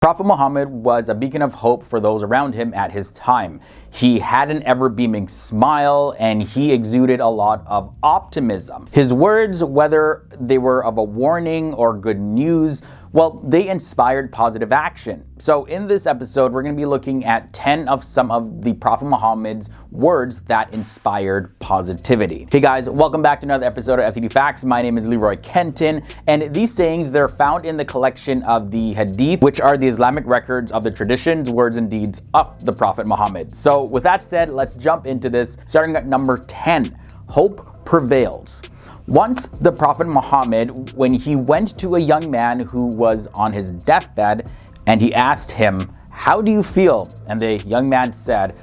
Prophet Muhammad was a beacon of hope for those around him at his time. He had an ever-beaming smile and he exuded a lot of optimism. His words, whether they were of a warning or good news, well, they inspired positive action. So in this episode, we're going to be looking at 10 of some of the Prophet Muhammad's words that inspired positivity. Hey guys, welcome back to another episode of FTD Facts. My name is Leroy Kenton, and these sayings, they're found in the collection of the Hadith, which are the Islamic records of the traditions, words, and deeds of the Prophet Muhammad. So with that said, let's jump into this, starting at number 10. Hope prevails. Once the Prophet Muhammad, when he went to a young man who was on his deathbed, and he asked him, "How do you feel?" And the young man said,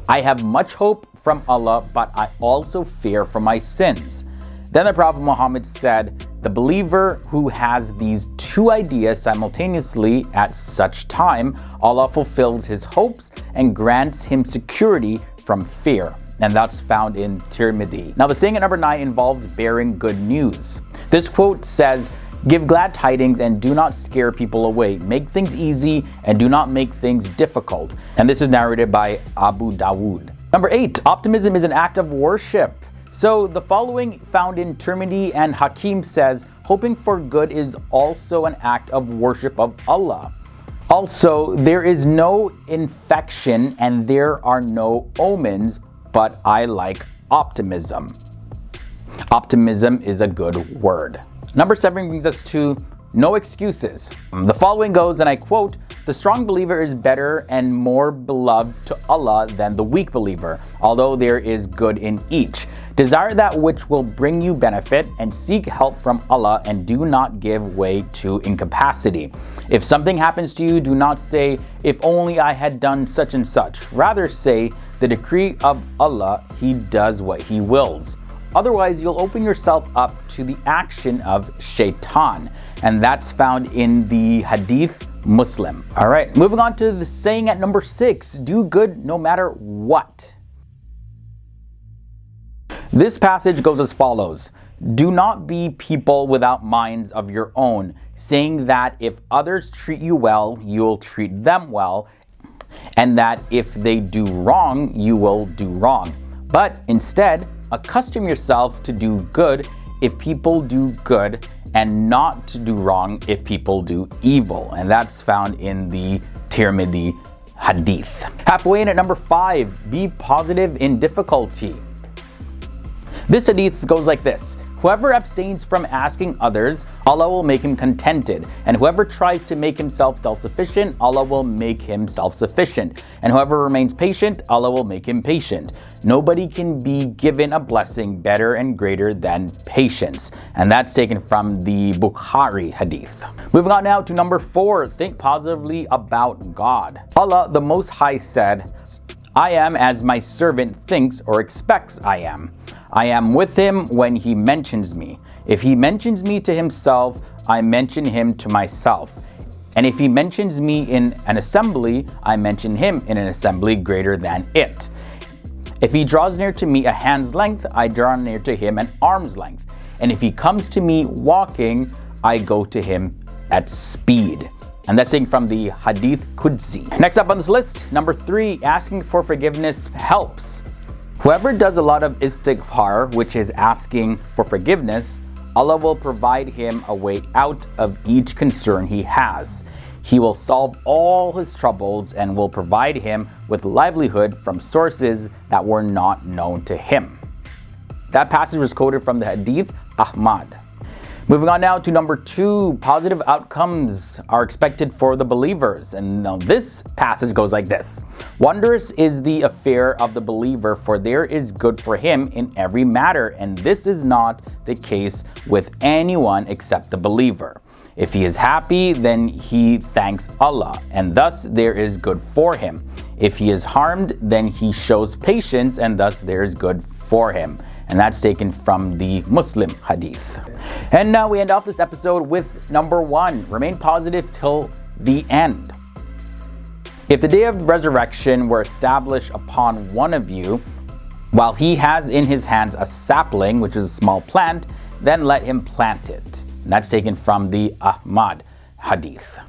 "I have much hope from Allah, but I also fear for my sins." Then the Prophet Muhammad said, "The believer who has these two ideas simultaneously at such time, Allah fulfills his hopes and grants him security from fear." And that's found in Tirmidhi. Now the saying at number 9 involves bearing good news. This quote says, "Give glad tidings and do not scare people away. Make things easy and do not make things difficult." And this is narrated by Abu Dawood. Number 8, optimism is an act of worship. So the following found in Tirmidhi and Hakim says, hoping for good is also an act of worship of Allah. Also, there is no infection and there are no omens, but I like optimism. Optimism is a good word. Number 7 brings us to no excuses. The following goes, and I quote, "The strong believer is better and more beloved to Allah than the weak believer, although there is good in each. Desire that which will bring you benefit and seek help from Allah and do not give way to incapacity. If something happens to you, do not say, 'If only I had done such and such.' Rather say, 'The decree of Allah, He does what He wills.' Otherwise, you'll open yourself up to the action of shaitan." And that's found in the Hadith Muslim. All right, moving on to the saying at number 6, do good no matter what. This passage goes as follows. "Do not be people without minds of your own, saying that if others treat you well, you'll treat them well, and that if they do wrong, you will do wrong. But instead, accustom yourself to do good if people do good, and not to do wrong if people do evil." And that's found in the Tirmidhi Hadith. Halfway in at number 5, be positive in difficulty. This hadith goes like this. "Whoever abstains from asking others, Allah will make him contented. And whoever tries to make himself self-sufficient, Allah will make him self-sufficient. And whoever remains patient, Allah will make him patient. Nobody can be given a blessing better and greater than patience." And that's taken from the Bukhari hadith. Moving on now to number 4, think positively about God. Allah the Most High said, "I am as my servant thinks or expects I am. I am with him when he mentions me. If he mentions me to himself, I mention him to myself. And if he mentions me in an assembly, I mention him in an assembly greater than it. If he draws near to me a hand's length, I draw near to him an arm's length. And if he comes to me walking, I go to him at speed." And that's taken from the Hadith Qudsi. Next up on this list, number 3, asking for forgiveness helps. Whoever does a lot of istighfar, which is asking for forgiveness, Allah will provide him a way out of each concern he has. He will solve all his troubles and will provide him with livelihood from sources that were not known to him. That passage was quoted from the Hadith Ahmad. Moving on now to number 2, positive outcomes are expected for the believers. And now this passage goes like this. "Wondrous is the affair of the believer, for there is good for him in every matter, and this is not the case with anyone except the believer. If he is happy, then he thanks Allah, and thus there is good for him. If he is harmed, then he shows patience, and thus there is good for him." And that's taken from the Muslim Hadith. And now we end off this episode with number 1, remain positive till the end. "If the day of resurrection were established upon one of you, while he has in his hands a sapling, which is a small plant, then let him plant it." And that's taken from the Ahmad Hadith.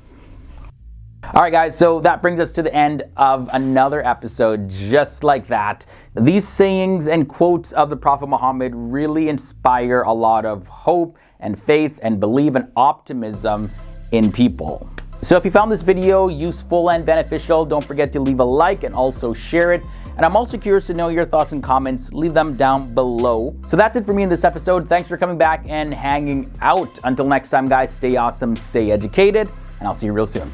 All right, guys, so that brings us to the end of another episode just like that. These sayings and quotes of the Prophet Muhammad really inspire a lot of hope and faith and belief and optimism in people. So if you found this video useful and beneficial, don't forget to leave a like and also share it. And I'm also curious to know your thoughts and comments. Leave them down below. So that's it for me in this episode. Thanks for coming back and hanging out. Until next time, guys, stay awesome, stay educated, and I'll see you real soon.